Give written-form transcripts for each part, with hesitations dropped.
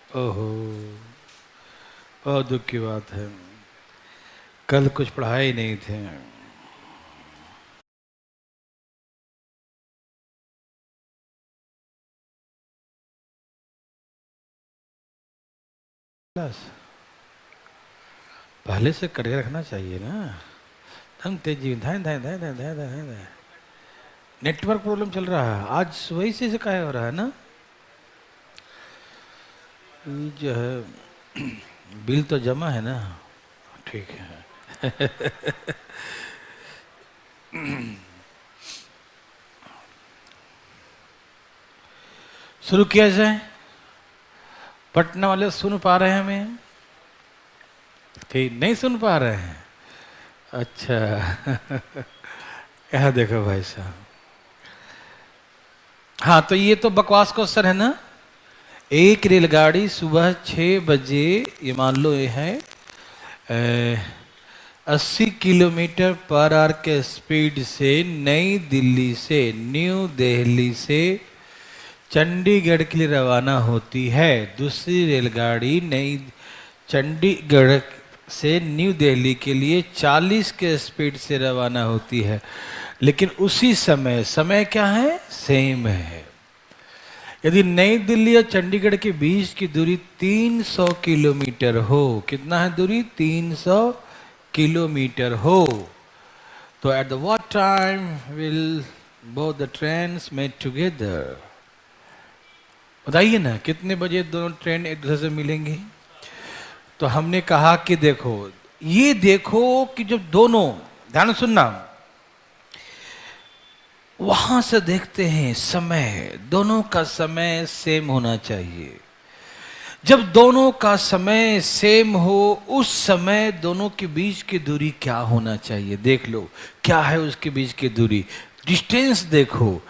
ओहो, बहुत दुख की बात है। कल कुछ पढ़ाए ही नहीं थे। बस पहले से करके रखना चाहिए ना। हम तेजी धाए धाए धाए धाए धाए धाए धाए। नेटवर्क प्रॉब्लम चल रहा है आज वही से काहे हो रहा है ना। ये जो है बिल तो जमा है ना। ठीक है। शुरू किया जाए। पटना वाले सुन पा रहे हैं हमें? ठीक नहीं सुन पा रहे हैं। अच्छा। यहाँ देखो भाई साहब। हाँ तो ये तो बकवास क्वेश्चन है ना। एक रेलगाड़ी सुबह 6 बजे, ये मान लो ये है 80 किलोमीटर पर आवर के स्पीड से नई दिल्ली से, न्यू दिल्ली से चंडीगढ़ के लिए रवाना होती है। दूसरी रेलगाड़ी नई चंडीगढ़ से न्यू दिल्ली के लिए 40 के स्पीड से रवाना होती है, लेकिन उसी समय, समय क्या है, सेम है। यदि नई दिल्ली और चंडीगढ़ के बीच की दूरी 300 किलोमीटर हो, कितना है दूरी, 300 किलोमीटर हो, तो at the what time will both the trains met together? बताइए ना कितने बजे दोनों ट्रेन एक दूसरे से मिलेंगी। तो हमने कहा कि देखो, ये देखो कि जब दोनों, ध्यान सुनना, वहां से देखते हैं समय, दोनों का समय सेम होना चाहिए। जब दोनों का समय सेम हो, उस समय दोनों के बीच की दूरी क्या होना चाहिए, देख लो क्या है उसके बीच की दूरी, डिस्टेंस देखो।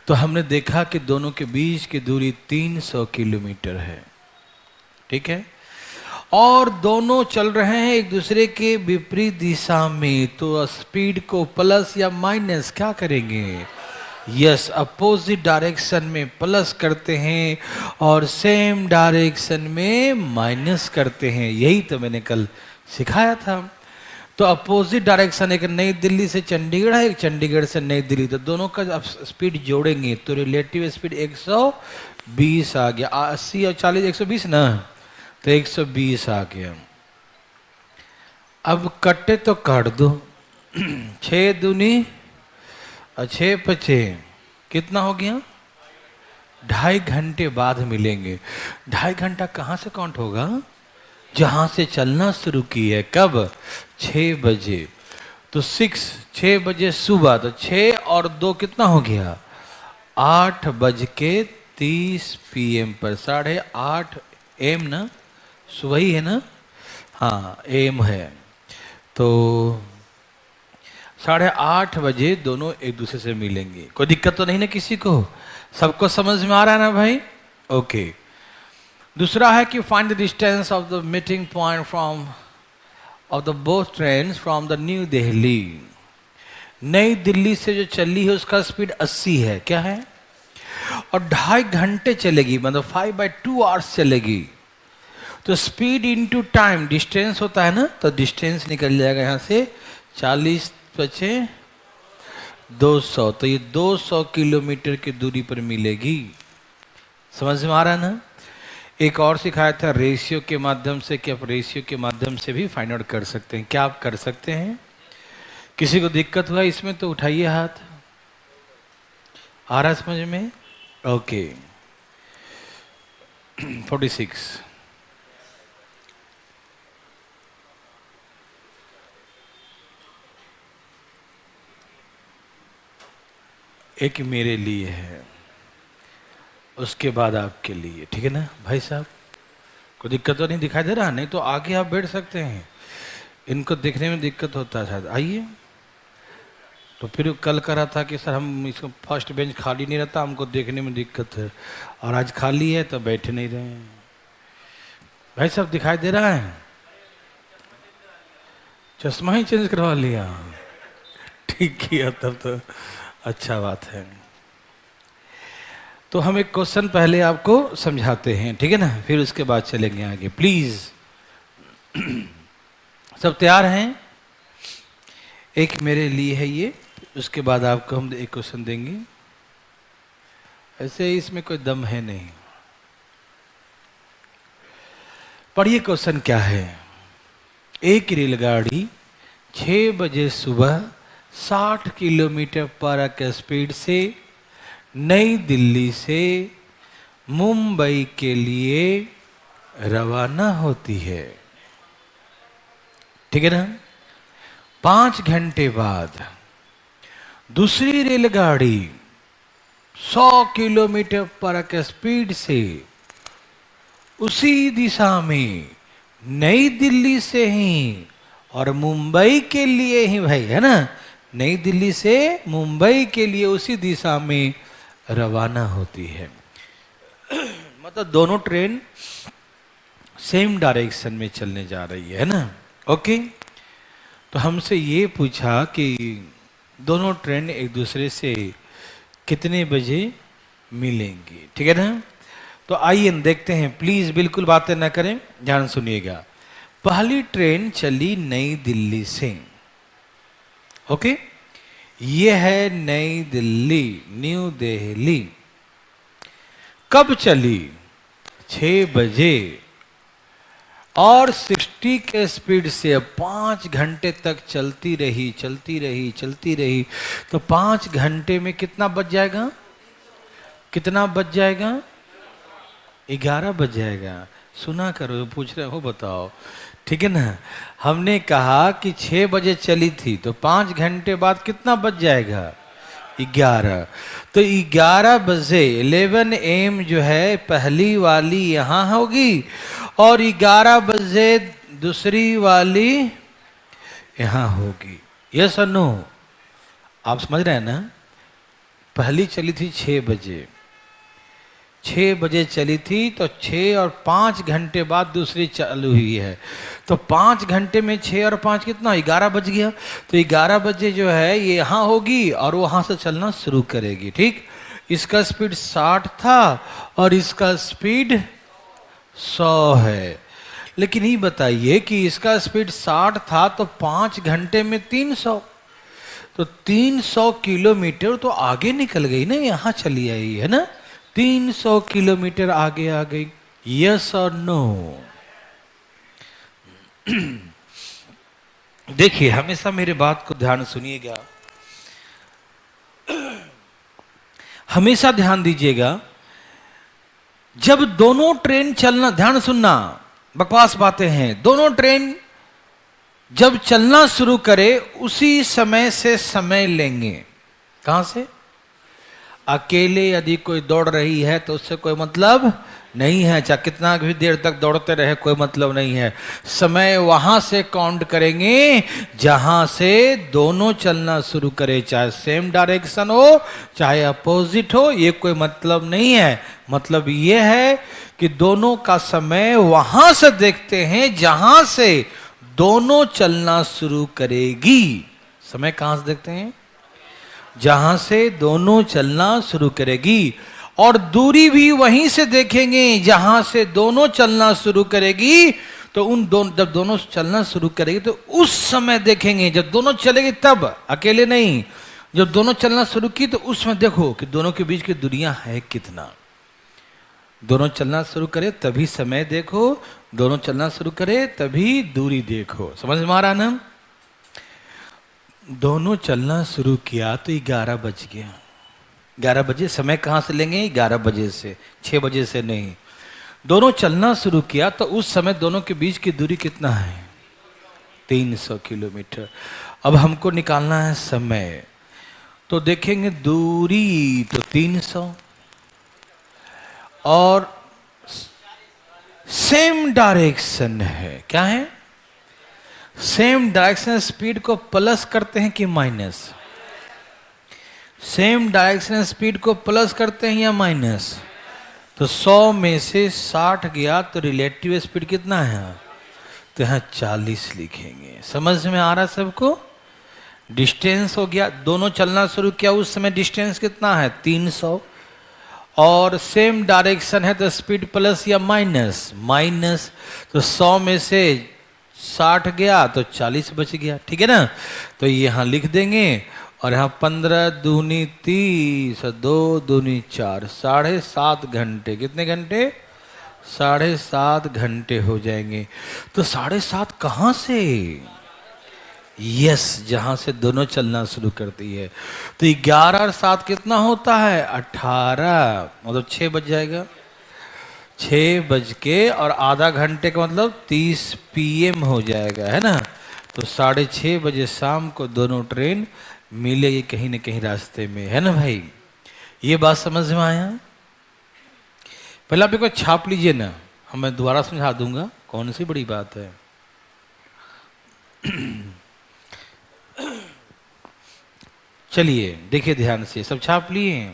तो हमने देखा कि दोनों के बीच की दूरी 300 किलोमीटर है। ठीक है, और दोनों चल रहे हैं एक दूसरे के विपरीत दिशा में, तो स्पीड को प्लस या माइनस क्या करेंगे, यस अपोजिट डायरेक्शन में प्लस करते हैं और सेम डायरेक्शन में माइनस करते हैं। यही तो मैंने कल सिखाया था। तो अपोजिट डायरेक्शन, एक नई दिल्ली से चंडीगढ़ है, एक चंडीगढ़ से नई दिल्ली, तो दोनों का अब स्पीड जोड़ेंगे तो रिलेटिव स्पीड 120 आ गया। 80 और 40 120 ना, तो 120 आ गया। अब कटे तो काट दो। 6 दूनी और 6 पचे कितना हो गया, 2.5 घंटे बाद मिलेंगे। 2.5 घंटा कहाँ से काउंट होगा, जहां से चलना शुरू की है, कब, 6 बजे। तो 6 बजे सुबह, तो 6 और 2 कितना हो गया, 8:30 PM पर, 8:30 AM ना, सुबह ही है ना, हाँ AM है। तो 8:30 बजे दोनों एक दूसरे से मिलेंगे। कोई दिक्कत तो नहीं ना किसी को, सबको समझ में आ रहा है ना भाई, ओके। दूसरा है कि find the distance of the meeting point from of the both train from the new Delhi. नई दिल्ली से जो चली है उसका स्पीड 80 है, क्या है, और 2.5 घंटे चलेगी, मतलब 5/2 आवर्स चलेगी। तो स्पीड इनटू टाइम, डिस्टेंस होता है ना, तो डिस्टेंस निकल जाएगा यहाँ से 40 बचे 200, तो ये 200 किलोमीटर की दूरी पर मिलेगी। समझ में आ रहा है ना। एक और सिखाया था रेशियो के माध्यम से, कि आप रेशियो के माध्यम से भी फाइंड आउट कर सकते हैं। क्या आप कर सकते हैं, किसी को दिक्कत हुआ इसमें तो उठाइए हाथ। आ रहा है समझ में, ओके। 46 एक मेरे लिए है, उसके बाद आपके लिए, ठीक है ना भाई साहब। कोई दिक्कत तो नहीं दिखाई दे रहा, नहीं तो आगे आप बैठ सकते हैं, इनको देखने में दिक्कत होता है शायद, आइए। तो फिर कल करा था कि सर हम इसको फर्स्ट बेंच खाली नहीं रहता, हमको देखने में दिक्कत है, और आज खाली है तो बैठ नहीं रहे हैं। भाई साहब दिखाई दे रहा है, चश्मा ही चेंज करवा लिया, ठीक किया तब तो, अच्छा बात है। तो हम एक क्वेश्चन पहले आपको समझाते हैं, ठीक है ना, फिर उसके बाद चलेंगे आगे। प्लीज सब तैयार हैं? एक मेरे लिए है ये, उसके बाद आपको हम एक क्वेश्चन देंगे। ऐसे इसमें कोई दम है नहीं। पढ़िए क्वेश्चन क्या है। एक रेलगाड़ी 6 बजे सुबह 60 किलोमीटर पर स्पीड से नई दिल्ली से मुंबई के लिए रवाना होती है, ठीक है ना। 5 घंटे बाद दूसरी रेलगाड़ी 100 किलोमीटर पर स्पीड से उसी दिशा में नई दिल्ली से ही और मुंबई के लिए ही, भाई है ना, नई दिल्ली से मुंबई के लिए उसी दिशा में रवाना होती है। मतलब दोनों ट्रेन सेम डायरेक्शन में चलने जा रही है ना। ओके, तो हमसे ये पूछा कि दोनों ट्रेन एक दूसरे से कितने बजे मिलेंगी, ठीक है ना। तो आइए देखते हैं, प्लीज बिल्कुल बातें ना करें, ध्यान सुनिएगा। पहली ट्रेन चली नई दिल्ली से, ओके, ये है नई दिल्ली, न्यू दिल्ली। कब चली? 6 बजे और 60 के स्पीड से 5 घंटे तक चलती रही चलती रही चलती रही। तो 5 घंटे में कितना बज जाएगा? कितना बज जाएगा? 11 बज जाएगा। सुना करो, पूछ रहे हो, बताओ, ठीक है ना। हमने कहा कि 6 बजे चली थी तो 5 घंटे बाद कितना बज जाएगा? 11। तो 11 बजे 11 AM जो है पहली वाली यहाँ होगी और 11 बजे दूसरी वाली यहाँ होगी। यस और नो? आप समझ रहे हैं ना। पहली चली थी 6 बजे, 6 बजे चली थी तो 6 और 5 घंटे बाद दूसरी चालू हुई है। तो 5 घंटे में 6 और 5 कितना? 11 बज गया। तो 11 बजे जो है ये यहाँ होगी और वहाँ से चलना शुरू करेगी, ठीक। इसका स्पीड 60 था और इसका स्पीड 100 है। लेकिन ये बताइए कि इसका स्पीड 60 था तो 5 घंटे में 300, तो 300 किलोमीटर तो आगे निकल गई ना, यहाँ चली आई है ना। 300 किलोमीटर आगे आ गई। यस और नो? देखिए, हमेशा मेरे बात को ध्यान सुनिएगा, हमेशा ध्यान दीजिएगा। जब दोनों ट्रेन चलना, ध्यान सुनना, बकवास बातें हैं, दोनों ट्रेन जब चलना शुरू करे उसी समय से समय लेंगे। कहां से? अकेले यदि कोई दौड़ रही है तो उससे कोई मतलब नहीं है, चाहे कितना भी देर तक दौड़ते रहे कोई मतलब नहीं है। समय वहां से काउंट करेंगे जहां से दोनों चलना शुरू करे, चाहे सेम डायरेक्शन हो चाहे अपोजिट हो, ये कोई मतलब नहीं है। मतलब ये है कि दोनों का समय वहां से देखते हैं जहां से दोनों चलना शुरू करेगी। समय कहां से देखते हैं? जहां से दोनों चलना शुरू करेगी। और दूरी भी वहीं से देखेंगे जहां से दोनों चलना शुरू करेगी। तो जब दोनों चलना शुरू करेगी तो उस समय देखेंगे, जब दोनों चलेगी तब, अकेले नहीं। जब दोनों चलना शुरू की तो उसमें देखो कि दोनों के बीच की दूरियां है कितना। दोनों चलना शुरू करे तभी समय देखो, दोनों चलना शुरू करे तभी दूरी देखो। समझ में आ रहा ना? दोनों चलना शुरू किया तो 11 बज गया। 11 बजे समय कहाँ से लेंगे? 11 बजे से, 6 बजे से नहीं। दोनों चलना शुरू किया तो उस समय दोनों के बीच की दूरी कितना है? 300 किलोमीटर। अब हमको निकालना है समय, तो देखेंगे दूरी तो 300 और सेम डायरेक्शन है। क्या है? Same direction. स्पीड को प्लस करते हैं कि माइनस? सेम डायरेक्शन स्पीड को प्लस करते हैं या माइनस? तो 100 में से 60 गया तो रिलेटिव स्पीड कितना है? तो यहाँ 40 लिखेंगे। समझ में आ रहा सबको? डिस्टेंस हो गया, दोनों चलना शुरू किया उस समय डिस्टेंस कितना है? 300 और सेम डायरेक्शन है तो स्पीड प्लस या माइनस, माइनस तो 100 में से 60 गया तो 40 बच गया, ठीक है ना। तो यहाँ लिख देंगे और यहाँ 15 दूनी 30, 2 दूनी 4, 7.5 घंटे। कितने घंटे? 7.5 घंटे हो जाएंगे। तो 7.5 कहाँ से? यस, जहां से दोनों चलना शुरू करती है। तो 11 और 7 कितना होता है? 18, मतलब 6 बज जाएगा। 6 बज के और आधा घंटे का मतलब 30 PM हो जाएगा, है ना। तो 6:30 बजे शाम को दोनों ट्रेन मिलेगी कहीं न कहीं रास्ते में, है ना भाई। ये बात समझ में आया? पहले आप एक छाप लीजिए ना, मैं दोबारा समझा दूंगा, कौन सी बड़ी बात है। चलिए देखिए ध्यान से, सब छाप लिए?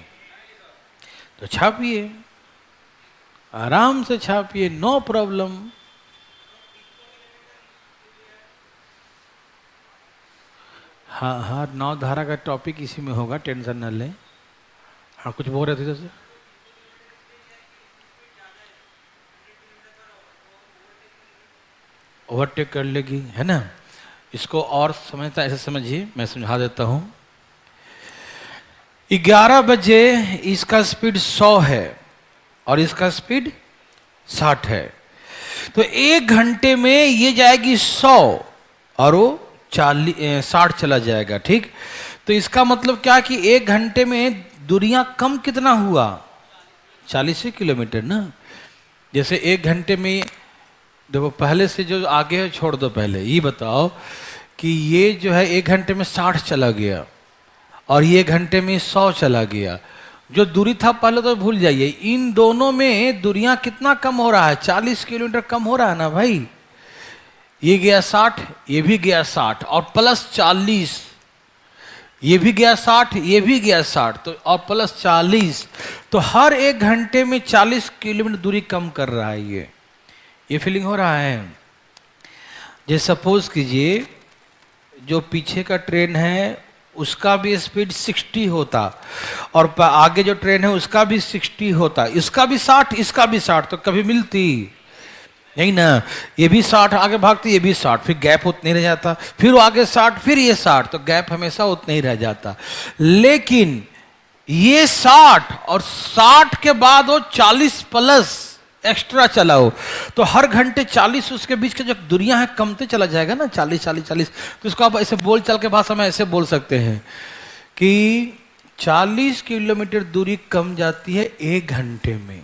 तो छापिए, आराम से छापिए, नो प्रॉब्लम। हाँ हाँ, 9 धारा का टॉपिक इसी में होगा, टेंशन न लें। हाँ, कुछ बोल रहे थे जैसे? ओवरटेक कर लेगी, है ना। इसको और समझता ऐसे समझिए, मैं समझा देता हूं। 11 बजे इसका स्पीड 100 है और इसका स्पीड 60 है। तो 1 घंटे में ये जाएगी 100 और वो 60 चला जाएगा, ठीक। तो इसका मतलब क्या कि 1 घंटे में दूरियां कम कितना हुआ? 40 किलोमीटर ना। जैसे 1 घंटे में देखो, पहले से जो आगे है छोड़ दो, पहले ये बताओ कि ये जो है 1 घंटे में 60 चला गया और ये 1 घंटे में 100 चला गया। जो दूरी था पहले तो भूल जाइए, इन दोनों में दूरियां कितना कम हो रहा है? 40 किलोमीटर कम हो रहा है ना भाई। ये गया 60, ये भी गया 60 और प्लस 40, ये भी गया 60, ये भी गया 60, तो और प्लस 40, तो हर 1 घंटे में 40 किलोमीटर दूरी कम कर रहा है। ये फीलिंग हो रहा है? जैसे सपोज कीजिए जो पीछे का ट्रेन है उसका भी स्पीड 60 होता और आगे जो ट्रेन है उसका भी 60 होता, इसका भी 60, इसका भी 60, तो कभी मिलती नहीं ना। ये भी 60 आगे भागती, ये भी 60, फिर गैप उतना ही रह जाता, फिर वो आगे 60, फिर ये 60, तो गैप हमेशा उतना ही रह जाता। लेकिन ये 60 और 60 के बाद वो 40 प्लस एक्स्ट्रा चला हो, तो हर घंटे 40 उसके बीच के जो दूरियां हैं कमते चला जाएगा ना, 40 40 40। तो इसको आप ऐसे बोल चाल के भाषा में ऐसे बोल सकते हैं कि 40 किलोमीटर दूरी कम जाती है 1 घंटे में।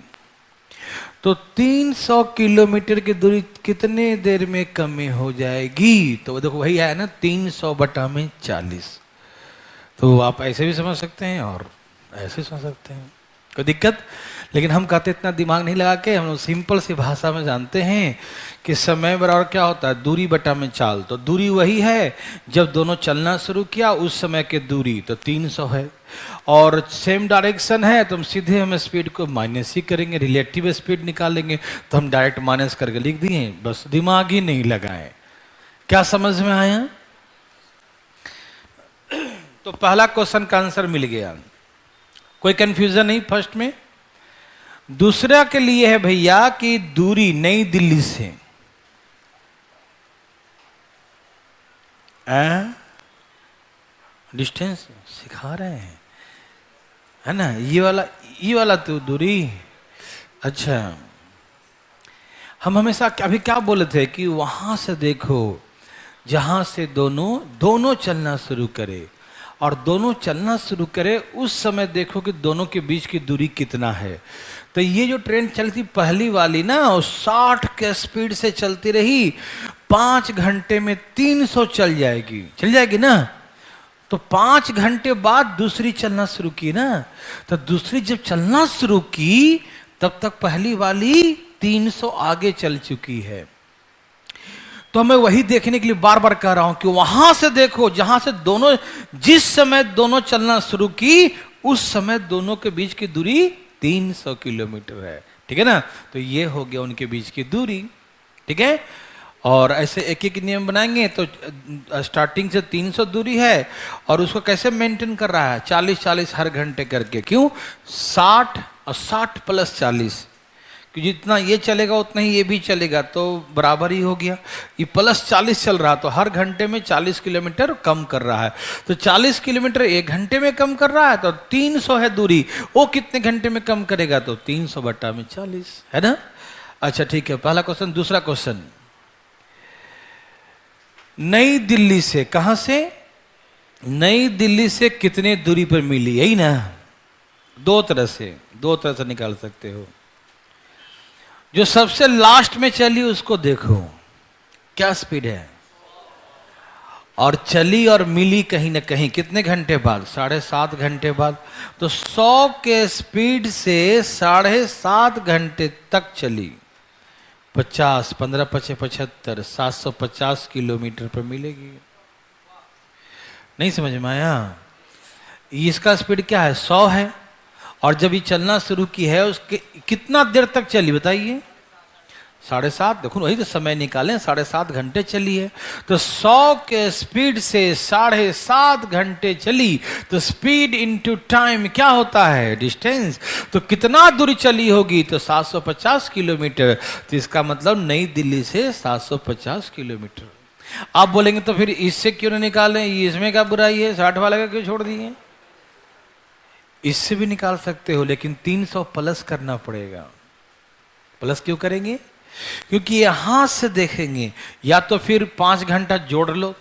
तो 300 किलोमीटर की दूरी कितने देर में कमी हो जाएगी? तो देखो वही है ना, 300/40। तो आप ऐसे भी समझ सकते हैं और ऐसे समझ सकते हैं, कोई दिक्कत। लेकिन हम कहते इतना दिमाग नहीं लगा के, हम लोग सिंपल सी भाषा में जानते हैं कि समय बराबर क्या होता है? दूरी बटा में चाल। तो दूरी वही है जब दोनों चलना शुरू किया उस समय की दूरी, तो 300 है। और सेम डायरेक्शन है तो हम सीधे हम स्पीड को माइनस ही करेंगे, रिलेटिव स्पीड निकालेंगे, तो हम डायरेक्ट माइनस करके लिख दिए, बस दिमाग ही नहीं लगाए। क्या समझ में आया? तो पहला क्वेश्चन का आंसर मिल गया, कोई कंफ्यूजन नहीं फर्स्ट में। दूसरा के लिए है भैया कि दूरी नई दिल्ली से डिस्टेंस सिखा रहे हैं, है ना। ये वाला तो दूरी। अच्छा, हम हमेशा अभी क्या बोले थे कि वहां से देखो जहां से दोनों चलना शुरू करे, और दोनों चलना शुरू करे उस समय देखो कि दोनों के बीच की दूरी कितना है। तो ये जो ट्रेन चलती पहली वाली ना, 60 के स्पीड से चलती रही, 5 घंटे में 300 चल जाएगी ना। तो 5 घंटे बाद दूसरी चलना शुरू की ना, तो दूसरी जब चलना शुरू की तब तक पहली वाली 300 आगे चल चुकी है। तो मैं वही देखने के लिए बार बार कह रहा हूं कि वहां से देखो जहां से जिस समय दोनों चलना शुरू की उस समय दोनों के बीच की दूरी 300 किलोमीटर है, ठीक है ना। तो ये हो गया उनके बीच की दूरी, ठीक है। और ऐसे एक एक नियम बनाएंगे तो स्टार्टिंग से 300 दूरी है और उसको कैसे मेंटेन कर रहा है? 40 40 हर घंटे करके। क्यों? 60 और 60 + 40, कि जितना ये चलेगा उतना ही ये भी चलेगा, तो बराबर ही हो गया। ये +40 चल रहा, तो हर घंटे में 40 किलोमीटर कम कर रहा है। तो 40 किलोमीटर 1 घंटे में कम कर रहा है, तो 300 है दूरी, वो कितने घंटे में कम करेगा? तो 300/40, है ना। अच्छा ठीक है, पहला क्वेश्चन। दूसरा क्वेश्चन, नई दिल्ली से, कहां से? नई दिल्ली से कितने दूरी पर मिली? यही ना, दो तरह से निकाल सकते हो। जो सबसे लास्ट में चली उसको देखो क्या स्पीड है, और चली और मिली कहीं ना कहीं कितने घंटे बाद? 7.5 घंटे बाद। तो 100 के स्पीड से 7.5 घंटे तक चली, 50, 15 × 5 = 75, 750 किलोमीटर पर मिलेगी। नहीं समझ में आया? इसका स्पीड क्या है? 100 है, और जब ये चलना शुरू की है उसके कितना देर तक चली बताइए? 7.5। देखो वही तो समय निकालें, 7.5 घंटे चली है। तो 100 के स्पीड से 7.5 घंटे चली, तो स्पीड इनटू टाइम क्या होता है? डिस्टेंस। तो कितना दूरी चली होगी? तो 750 किलोमीटर। तो इसका मतलब नई दिल्ली से 750 किलोमीटर। आप बोलेंगे तो फिर इससे क्यों नहीं निकालें, इसमें क्या बुराई है, 60 वाले का क्यों छोड़ दिए? इससे भी निकाल सकते हो, लेकिन 300 प्लस करना पड़ेगा। प्लस क्यों करेंगे? क्योंकि यहां से देखेंगे, या तो फिर 5 घंटा जोड़ लो,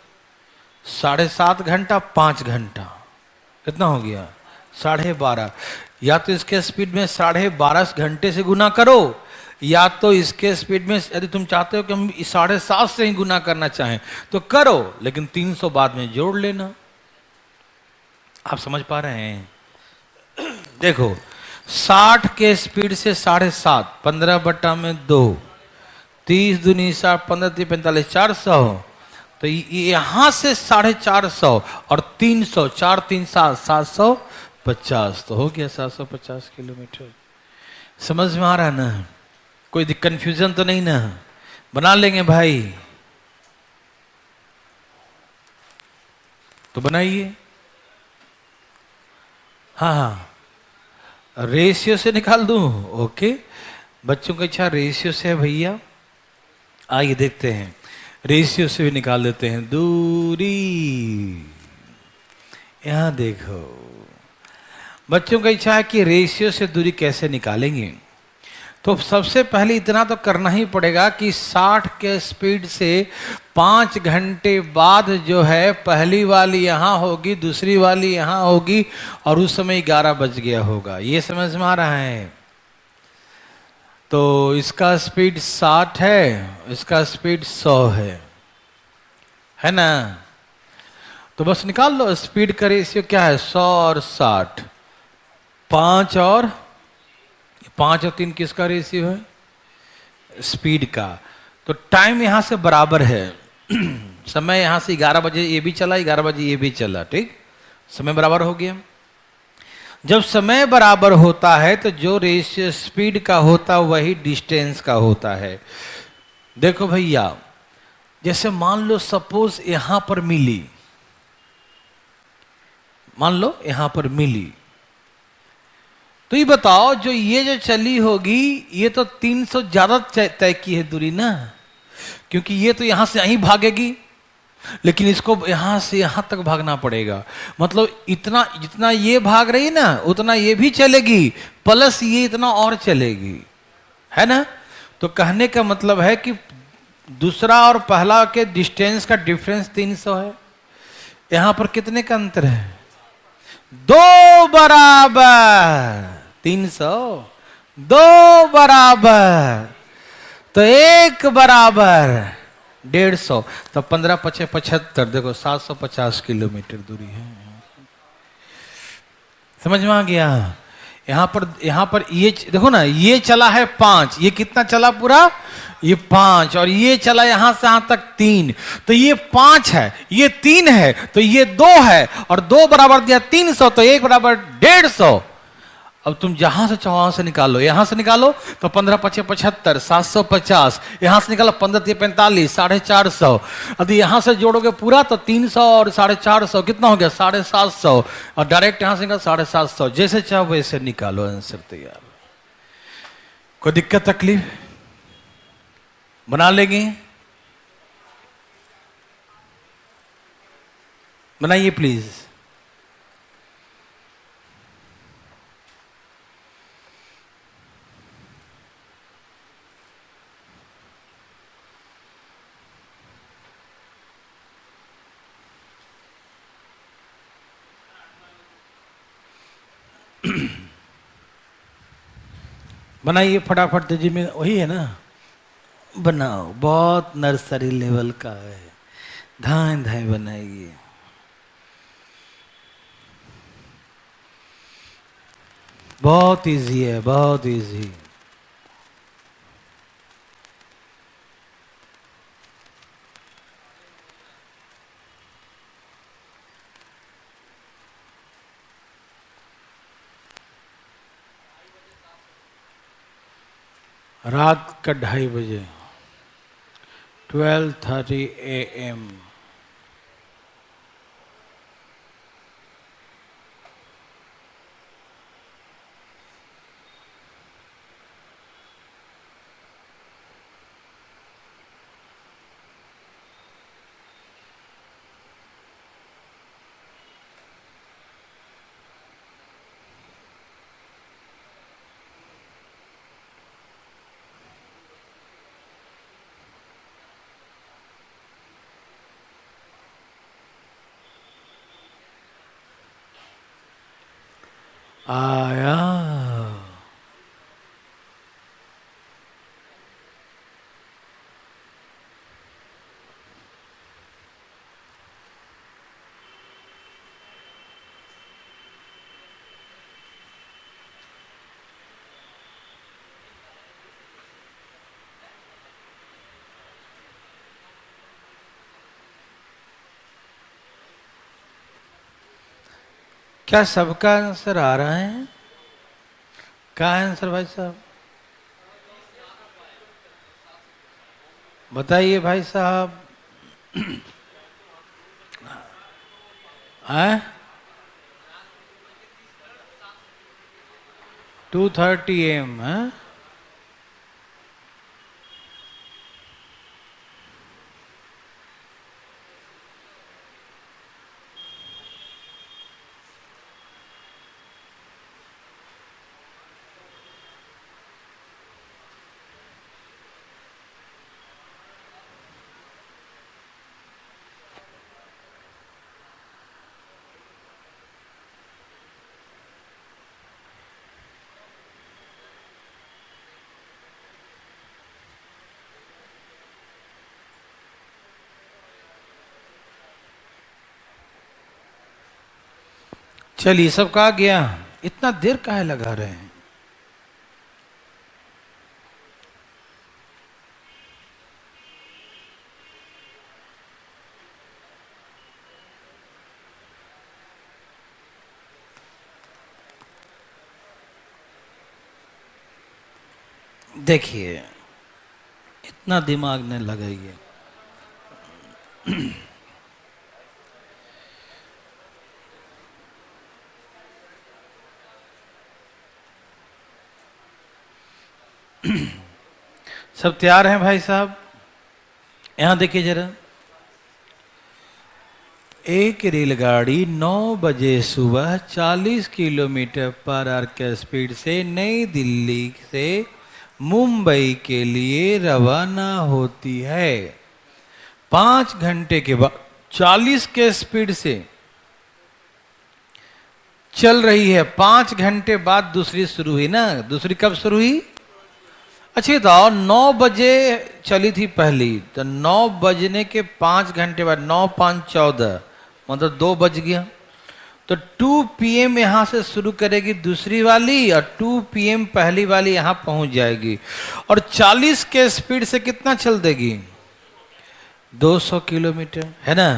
7.5 घंटा 5 घंटा कितना हो गया? 12.5। या तो इसके स्पीड में 12.5 घंटे से गुना करो, या तो इसके स्पीड में, यदि तुम चाहते हो कि हम 7.5 से ही गुना करना चाहें तो करो, लेकिन 300 बाद में जोड़ लेना। आप समझ पा रहे हैं? देखो 60 के स्पीड से 7.5, 15/2, 30 दूनी 60, 15 × 45, 400। तो यहां से 450 और 300, 4 3 7, 750, तो हो गया 750 किलोमीटर। समझ में आ रहा है ना? कोई कंफ्यूजन तो नहीं ना? बना लेंगे भाई, तो बनाइए। हाँ, रेशियो से निकाल दूं? ओके, बच्चों की इच्छा रेशियो से है भैया। आइए देखते हैं, रेशियो से भी निकाल देते हैं दूरी। यहां देखो, बच्चों की इच्छा है कि रेशियो से दूरी कैसे निकालेंगे। तो सबसे पहले इतना तो करना ही पड़ेगा कि 60 के स्पीड से 5 घंटे बाद जो है, पहली वाली यहां होगी, दूसरी वाली यहां होगी, और उस समय 11 बज गया होगा। ये समझ में आ रहा है? तो इसका स्पीड 60 है, इसका स्पीड 100 है ना? तो बस निकाल लो, स्पीड का रेशियो क्या है? 100 और 60। 5 और 3 किसका रेशियो है? स्पीड का। तो टाइम यहां से बराबर है। समय यहां से 11 बजे ये भी चला, 11 बजे ये भी चला, ठीक, समय बराबर हो गया। जब समय बराबर होता है तो जो रेशियो स्पीड का होता है वही डिस्टेंस का होता है। देखो भैया, जैसे मान लो सपोज यहां पर मिली, मान लो यहां पर मिली, तो ये बताओ जो ये चली होगी, ये तो 300 ज्यादा तय की है दूरी ना, क्योंकि ये तो यहां से यहीं भागेगी, लेकिन इसको यहां से यहां तक भागना पड़ेगा। मतलब इतना जितना ये भाग रही ना, उतना ये भी चलेगी, प्लस ये इतना और चलेगी, है ना। तो कहने का मतलब है कि दूसरा और पहला के डिस्टेंस का डिफरेंस 300 है। यहां पर कितने का अंतर है? 2 बराबर 300, 2 बराबर, तो 1 बराबर 150। तो 15 × 5 = 75। देखो 750 किलोमीटर दूरी है। समझ में आ गया? यहां पर ये देखो ना, ये चला है 5, ये कितना चला पूरा? ये 5, और ये चला यहां से यहां तक 3, तो ये 5 है, ये 3 है, तो ये 2 है, और 2 बराबर दिया 300, तो 1 बराबर 150। अब तुम जहां से चाहो वहां से निकालो। यहां से निकालो तो 15 × 5 = 75, 750। यहां से निकालो 15 × 3 = 45, 450। यदि यहां से जोड़ोगे पूरा तो 300 और 450 कितना हो गया? 750। और डायरेक्ट यहां से निकालो 750। जैसे चाहो वैसे निकालो, आंसर तैयार। कोई दिक्कत तकलीफ? बना लेंगे? बनाइए प्लीज। बनाइए फटाफट तेजी में, वही है ना? बनाओ, बहुत नर्सरी लेवल का है, धाए धाए बनाइए। बहुत इजी है, बहुत इजी। रात का 2:30 बजे, 12:30 AM। आया। क्या सबका आंसर आ रहा है? क्या है आंसर भाई साहब? बताइए भाई साहब। हैं? 2:30 AM है? चलिए, सब कहा गया? इतना देर काहे लगा रहे हैं? देखिए, इतना दिमाग न लगाइए। सब तैयार हैं भाई साहब? यहां देखिए जरा। एक रेलगाड़ी 9 बजे सुबह 40 किलोमीटर पर आवर के स्पीड से नई दिल्ली से मुंबई के लिए रवाना होती है। 5 घंटे के बाद 40 के स्पीड से चल रही है। 5 घंटे बाद दूसरी शुरू हुई ना? दूसरी कब शुरू हुई? अच्छा बताओ, 9 बजे चली थी पहली, तो 9 बजने के 5 घंटे बाद 9 5 14, मतलब 2 बज गया। तो 2 PM यहां से शुरू करेगी दूसरी वाली, और 2 PM पहली वाली यहां पहुंच जाएगी, और 40 के स्पीड से कितना चल देगी? 200 किलोमीटर, है ना?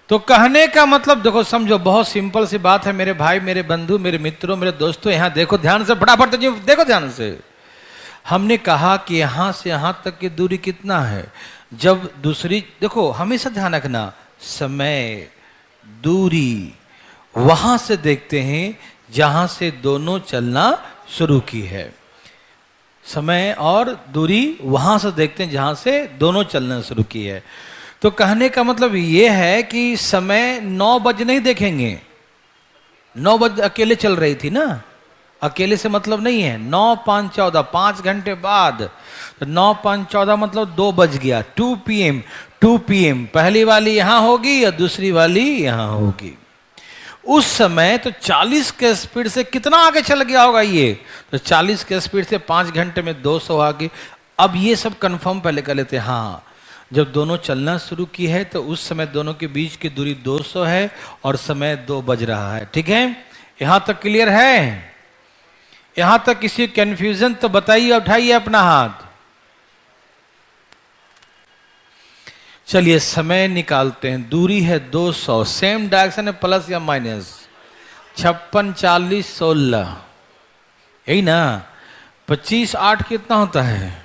तो कहने का मतलब देखो, समझो, बहुत सिंपल सी बात है मेरे भाई, मेरे बंधु, मेरे मित्रों, मेरे दोस्तों। यहां देखो ध्यान से, फटाफट देखो ध्यान से। हमने कहा कि यहां से यहां तक की दूरी कितना है। जब दूसरी, देखो हमेशा ध्यान रखना, समय, दूरी वहां से देखते हैं जहां से दोनों चलना शुरू की है। समय और दूरी वहां से देखते हैं जहां से दोनों चलना शुरू की है। तो कहने का मतलब ये है कि समय 9 बजे नहीं देखेंगे। 9 बजे अकेले चल रही थी ना, अकेले से मतलब नहीं है। 9 5 14 5 घंटे बाद, तो 9 5 14 मतलब 2 बज गया। 2 PM 2 PM पहली वाली यहां होगी या दूसरी वाली यहां होगी। उस समय तो 40 के स्पीड से कितना आगे चल गया होगा ये, तो 40 के स्पीड से 5 घंटे में 200 आगे। अब ये सब कंफर्म पहले कर लेते हैं। हाँ, जब दोनों चलना शुरू की है तो उस समय दोनों के बीच की दूरी 200 है और समय 2 बज रहा है। ठीक है, यहां तक क्लियर है? यहां तक किसी कंफ्यूजन तो बताइए, उठाइए अपना हाथ। चलिए समय निकालते हैं। दूरी है 200, सेम डायरेक्शन है, प्लस या माइनस। 56 40 16, यही ना। 25 8 कितना होता है?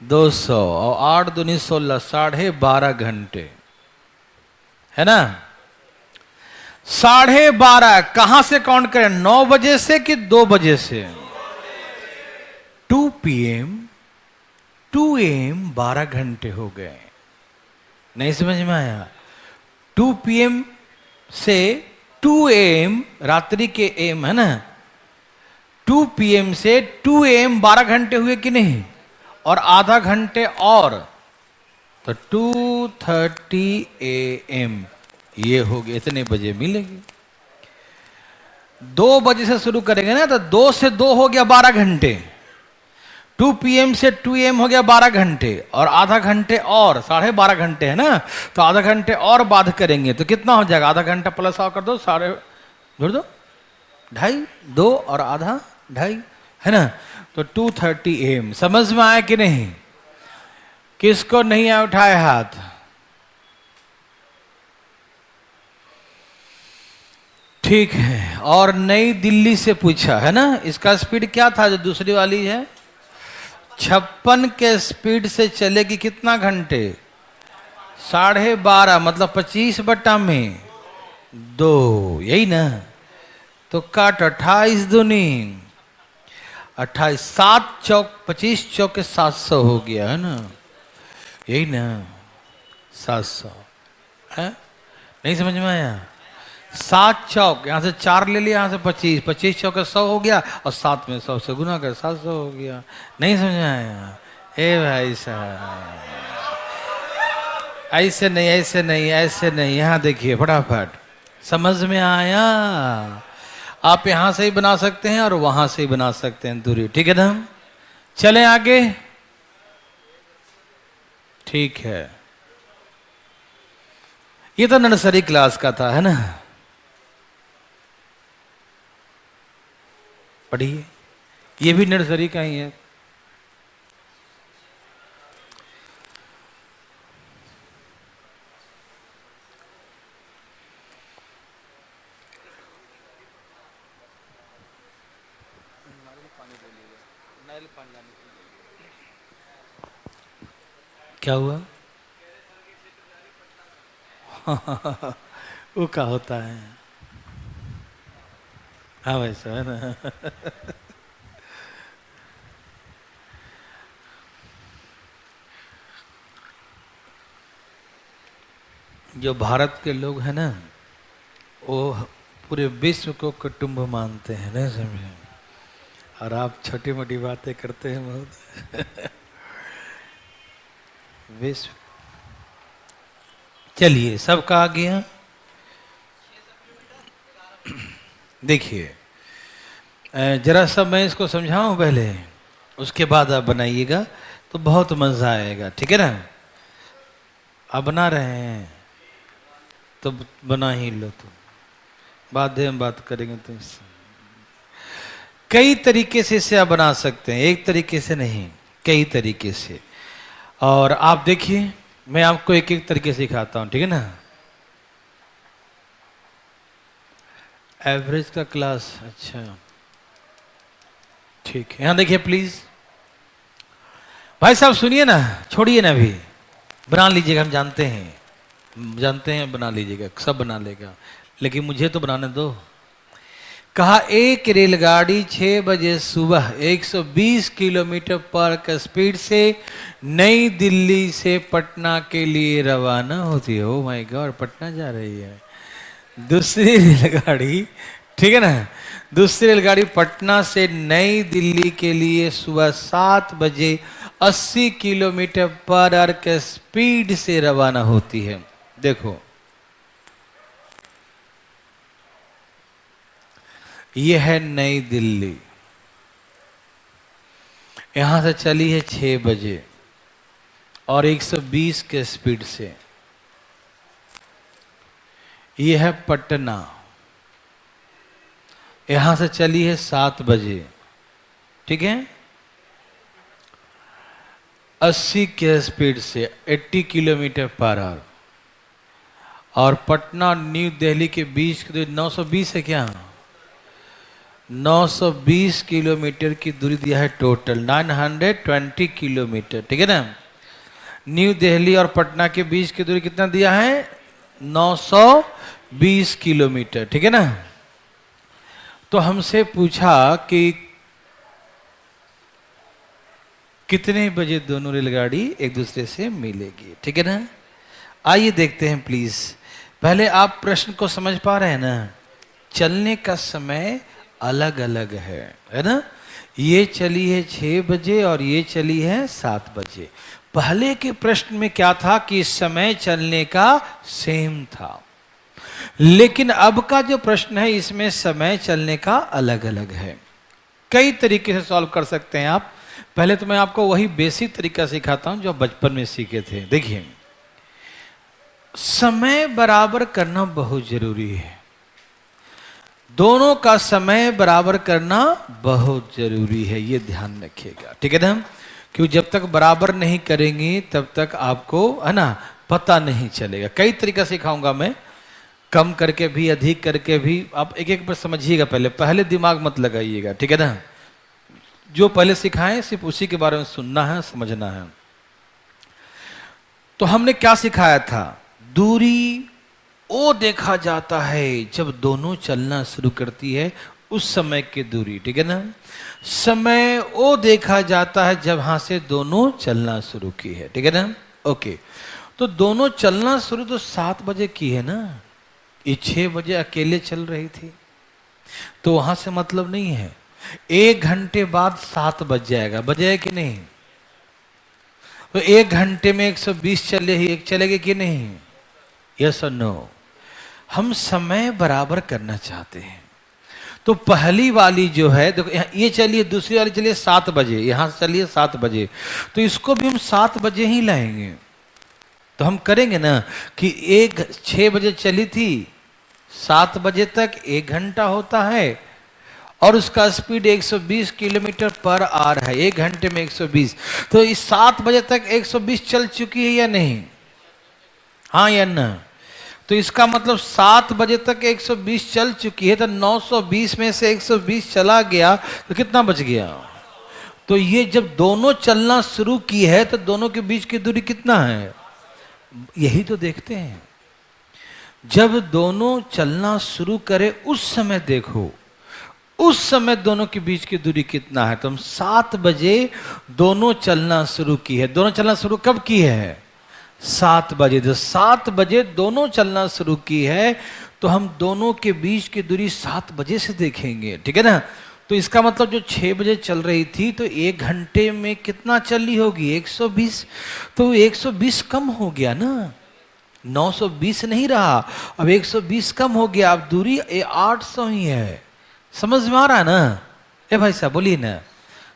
200 और 8 दूनी 16, 12.5 घंटे है ना। 12.5 कहां से काउंट करें? 9 बजे से कि 2 बजे से? 2 PM 2 AM 12 घंटे हो गए। नहीं समझ में आया? 2 PM से 2 AM रात्रि के AM है ना, 2 PM से 2 AM 12 घंटे हुए कि नहीं? और आधा घंटे और, तो 2:30 AM ये हो गया। इतने बजे मिलेगी। 2 बजे से शुरू करेंगे ना, तो 2 से 2 हो गया 12 घंटे। 2 PM से 2 AM हो गया 12 घंटे और आधा घंटे और 12.5 घंटे है ना, तो आधा घंटे और बाद करेंगे तो कितना हो जाएगा? आधा घंटा प्लस और कर दो, जोड़ दो, 2.5, 2 और आधा 2.5 है ना, तो 2:30 AM। समझ में आया कि नहीं? किसको नहीं आया उठाए हाथ। ठीक है, और नई दिल्ली से पूछा है ना, इसका स्पीड क्या था जो दूसरी वाली है? 56 के स्पीड से चलेगी कितना घंटे? 12.5 मतलब 25 बटा में 2, यही ना। तो काट 28 दूनी 28, 7 चौक 25 चौक 700 हो गया है ना, यही ना 700 है। नहीं समझ में आया? 7 चौक, यहां से 4 ले लिया, यहां से 25, 25 चौक 100 हो गया और 7 में 100 से गुना कर 700 हो गया। नहीं समझ में आया? ए भाई साहब, ऐसे नहीं ऐसे नहीं ऐसे नहीं, यहां देखिए फटाफट। समझ में आया? आप यहां से ही बना सकते हैं और वहां से ही बना सकते हैं दूरी। ठीक है ना? चलें आगे। ठीक है, ये तो नर्सरी क्लास का था है ना। पढ़िए, ये भी नर्सरी का ही है। क्या हुआ? वो क्या होता है? हाँ वैसा है ना। जो भारत के लोग हैं ना, वो पूरे विश्व को कुटुंब मानते हैं ना, समझे? और आप छोटी मोटी बातें करते हैं बहुत। विश्व, चलिए सबका आ गया। देखिए जरा सा मैं इसको समझाऊं पहले, उसके बाद आप बनाइएगा तो बहुत मजा आएगा। ठीक है ना? आप बना रहे हैं तो बना ही लो, तो बाद में बात करेंगे। तो कई तरीके से इसे आप बना सकते हैं, एक तरीके से नहीं, कई तरीके से। और आप देखिए, मैं आपको एक एक तरीके से सिखाता हूं। ठीक है ना? एवरेज का क्लास, अच्छा ठीक है। यहां देखिए प्लीज, भाई साहब सुनिए ना, छोड़िए ना, अभी बना लीजिएगा। हम जानते हैं बना लीजिएगा, सब बना लेगा, लेकिन मुझे तो बनाने दो। कहा एक रेलगाड़ी 6 बजे सुबह 120 किलोमीटर पर स्पीड से नई दिल्ली से पटना के लिए रवाना होती है। ओ माय गॉड, पटना जा रही है दूसरी रेलगाड़ी, ठीक है ना। दूसरी रेलगाड़ी पटना से नई दिल्ली के लिए सुबह 7 बजे 80 किलोमीटर पर आवर के स्पीड से रवाना होती है। देखो यह है नई दिल्ली, यहां से चली है 6 बजे और 120 के स्पीड से। यह है पटना, यहां से चली है 7 बजे, ठीक है, 80 के स्पीड से 80 किलोमीटर पर आवर। और पटना न्यू दिल्ली के बीच की दूरी 920 है क्या? 920 किलोमीटर की दूरी दिया है टोटल, 920 किलोमीटर, ठीक है ना। न्यू दिल्ली और पटना के बीच की दूरी कितना दिया है? 920 किलोमीटर, ठीक है ना। तो हमसे पूछा कि कितने बजे दोनों रेलगाड़ी एक दूसरे से मिलेगी, ठीक है ना। आइए देखते हैं प्लीज। पहले आप प्रश्न को समझ पा रहे हैं ना? चलने का समय अलग अलग है ना। ये चली है 6 बजे और ये चली है 7 बजे। पहले के प्रश्न में क्या था कि समय चलने का सेम था, लेकिन अब का जो प्रश्न है इसमें समय चलने का अलग अलग है। कई तरीके से सॉल्व कर सकते हैं आप। पहले तो मैं आपको वही बेसिक तरीका सिखाता हूं जो बचपन में सीखे थे। देखिए, समय बराबर करना बहुत जरूरी है, दोनों का समय बराबर करना बहुत जरूरी है, ये ध्यान रखिएगा, ठीक है ना। क्यों, जब तक बराबर नहीं करेंगे तब तक आपको, है ना, पता नहीं चलेगा। कई तरीका सिखाऊंगा मैं, कम करके भी, अधिक करके भी। आप एक एक पर समझिएगा, पहले दिमाग मत लगाइएगा, ठीक है ना। जो पहले सिखाएं सिर्फ उसी के बारे में सुनना है, समझना है। तो हमने क्या सिखाया था? दूरी वो देखा जाता है जब दोनों चलना शुरू करती है, उस समय की दूरी, ठीक है ना। समय वो देखा जाता है जब हां से दोनों चलना शुरू की है, ठीक है ना। ओके, तो दोनों चलना शुरू तो 7 बजे की है ना, ये 6 बजे अकेले चल रही थी, तो वहां से मतलब नहीं है। 1 घंटे बाद 7 बज जाएगा, बजाए कि नहीं? तो 1 घंटे में 120 चलेगी कि नहीं? यस और नो। हम समय बराबर करना चाहते हैं। तो पहली वाली जो है, देखो ये चलिए, दूसरी वाली चलिए 7 बजे, यहां से चलिए 7 बजे, तो इसको भी हम 7 बजे ही लाएंगे। तो हम करेंगे ना कि 6 बजे चली थी, 7 बजे तक 1 घंटा होता है और उसका स्पीड 120 किलोमीटर पर आवर है, 1 घंटे में 120। तो इस 7 बजे तक 120 चल चुकी है या नहीं? हाँ या ना? तो इसका मतलब 7 बजे तक 120 चल चुकी है, तो 920 में से 120 चला गया तो कितना बच गया? तो ये जब दोनों चलना शुरू की है तो दोनों के बीच की दूरी कितना है, यही तो देखते हैं। जब दोनों चलना शुरू करे उस समय देखो, उस समय दोनों के बीच की दूरी कितना है। तो हम 7 बजे दोनों चलना शुरू की है। दोनों चलना शुरू कब की है? 7 बजे। तो 7 बजे दोनों चलना शुरू की है, तो हम दोनों के बीच की दूरी 7 बजे से देखेंगे, ठीक है ना। तो इसका मतलब जो 6 बजे चल रही थी, तो 1 घंटे में कितना चली होगी? 120। तो 120 कम हो गया ना, 920 नहीं रहा, अब 120 कम हो गया, अब दूरी 800 ही है। समझ में आ रहा है ना? ए भाई साहब बोलिए ना।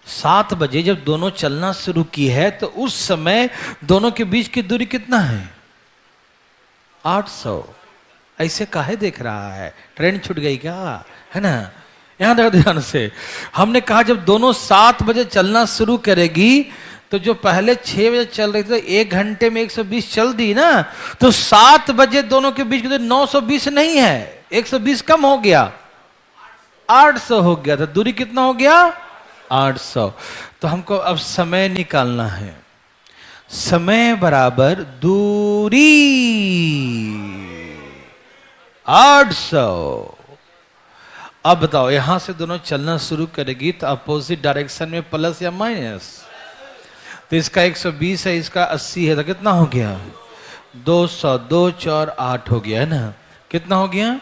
7 बजे जब दोनों चलना शुरू की है, तो उस समय दोनों के बीच की दूरी कितना है? 800। ऐसे काहे देख रहा है? ट्रेन छूट गई क्या? है ना? यहां देखो ध्यान से। हमने कहा जब दोनों 7 बजे चलना शुरू करेगी, तो जो पहले 6 बजे चल रही थी, तो 1 घंटे में 120 चल दी ना, तो 7 बजे दोनों के बीच की दूरी 920 नहीं है, 120 कम हो गया, 800 हो गया। तो दूरी कितना हो गया? 800। तो हमको अब समय निकालना है। समय बराबर दूरी 800। अब बताओ यहां से दोनों चलना शुरू करेगी तो अपोजिट डायरेक्शन में प्लस या माइनस? तो इसका 120 है, इसका 80 है, तो कितना हो गया? 200, 2 4 8 हो गया है ना? कितना हो गया?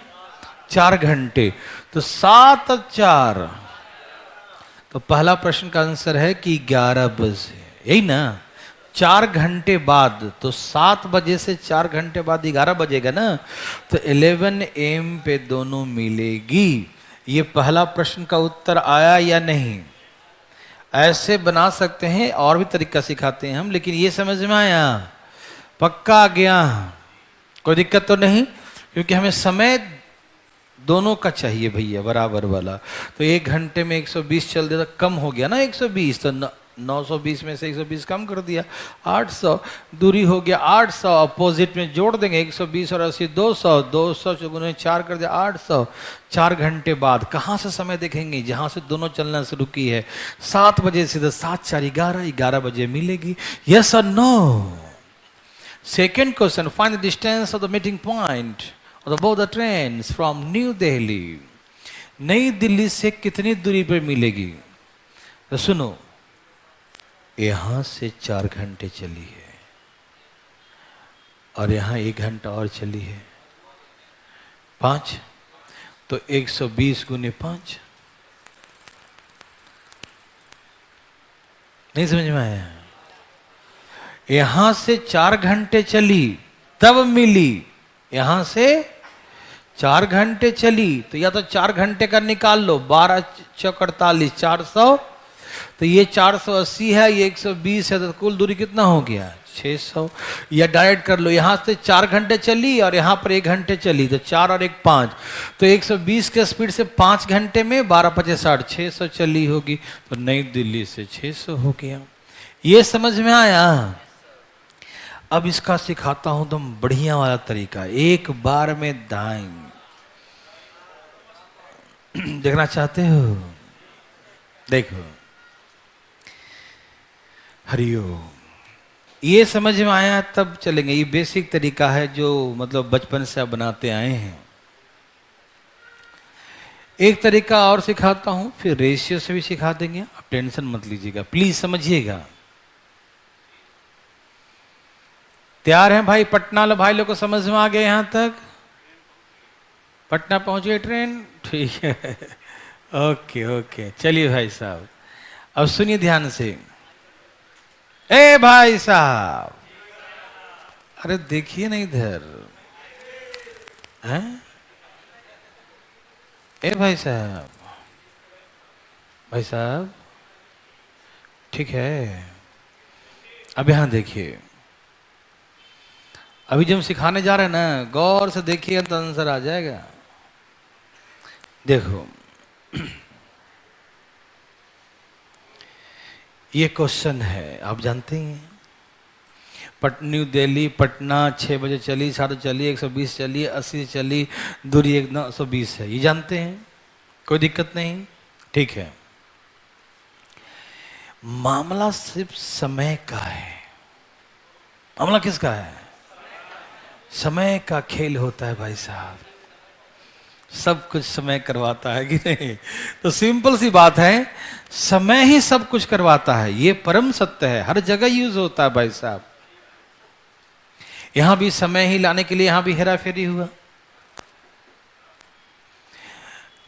4 घंटे। तो 7 और 4, तो पहला प्रश्न का आंसर है कि 11 बजे, यही ना? 4 घंटे बाद, तो 7 बजे से 4 घंटे बाद 11 बजेगा ना, तो 11 AM पे दोनों मिलेगी। ये पहला प्रश्न का उत्तर आया या नहीं? ऐसे बना सकते हैं, और भी तरीका सिखाते हैं हम, लेकिन ये समझ में आया? पक्का आ गया? कोई दिक्कत तो नहीं? क्योंकि हमें समय दोनों का चाहिए भैया, बराबर वाला। तो 1 घंटे में 120 चल दिया, तो कम हो गया ना 120, तो 920 में से 120 कम कर दिया, 800 दूरी हो गया। 800 अपोजिट में जोड़ देंगे, 120 और 80 200, 200 चौगुने 4 कर दिया 800। 4 घंटे बाद कहाँ से समय देखेंगे? जहाँ से दोनों चलना शुरू की है, 7 बजे से। 7 4 11, 11 बजे मिलेगी। यस और no? Second question, find the distance of the meeting point of both the trains from New Delhi. नई दिल्ली से कितनी दूरी पर मिलेगी? तो सुनो, यहां से 4 घंटे चली है और यहां 1 घंटा और चली है, 5, तो 120 गुने 5। नहीं समझ में आया? यहां से 4 घंटे चली तब मिली, यहां से 4 घंटे चली, तो या तो 4 घंटे का निकाल लो, 12 चौक 48, 400, तो ये 480 है, ये 120 है, तो कुल दूरी कितना हो गया? 600। या डायरेक्ट कर लो, यहां से 4 घंटे चली और यहां पर 1 घंटे चली, तो 4 और 1 5, तो 120 के स्पीड से 5 घंटे में 12 5 60, 600 चली होगी, तो नई दिल्ली से 600 हो गया। ये समझ में आया? अब इसका सिखाता हूं तुम बढ़िया वाला तरीका, एक बार में दाएं। देखना चाहते हो? देखो, हरिओम। ये समझ में आया तब चलेंगे। ये बेसिक तरीका है जो मतलब बचपन से आप बनाते आए हैं। एक तरीका और सिखाता हूं, फिर रेशियो से भी सिखा देंगे, आप टेंशन मत लीजिएगा, प्लीज समझिएगा। तैयार हैं भाई? पटना लो भाई लोग को समझ में आ गया यहां तक? पटना पहुंच गई ट्रेन? ठीक है, ओके ओके। चलिए भाई साहब, अब सुनिए ध्यान से। ए भाई साहब, अरे देखिए ना इधर, हैं? ए भाई साहब, भाई साहब, ठीक है, अब यहां देखिए। अभी जब हम सिखाने जा रहे हैं ना, गौर से देखिए तो आंसर आ जाएगा। देखो, ये क्वेश्चन है, आप जानते हैं, न्यू दिल्ली पटना 6 बजे चली, 7 चली, 120 चली, 80 चली, दूरी 120 है, ये जानते हैं, कोई दिक्कत नहीं, ठीक है। मामला सिर्फ समय का है। मामला किसका है? समय का खेल होता है भाई साहब, सब कुछ समय करवाता है कि नहीं? तो सिंपल सी बात है, समय ही सब कुछ करवाता है, ये परम सत्य है, हर जगह यूज होता है भाई साहब। यहां भी समय ही लाने के लिए यहां भी हेरा फेरी हुआ।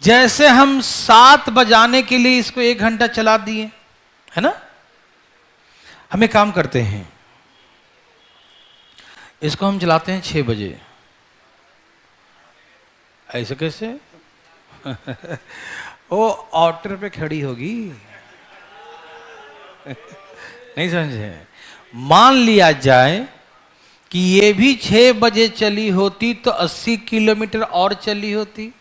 जैसे हम 7 बजाने के लिए इसको 1 घंटा चला दिए, है ना? हम एक काम करते हैं, इसको हम चलाते हैं 6 बजे। ऐसे कैसे? वो ऑर्डर पे खड़ी होगी। नहीं समझे? मान लिया जाए कि ये भी 6 बजे चली होती तो 80 किलोमीटर और चली होती,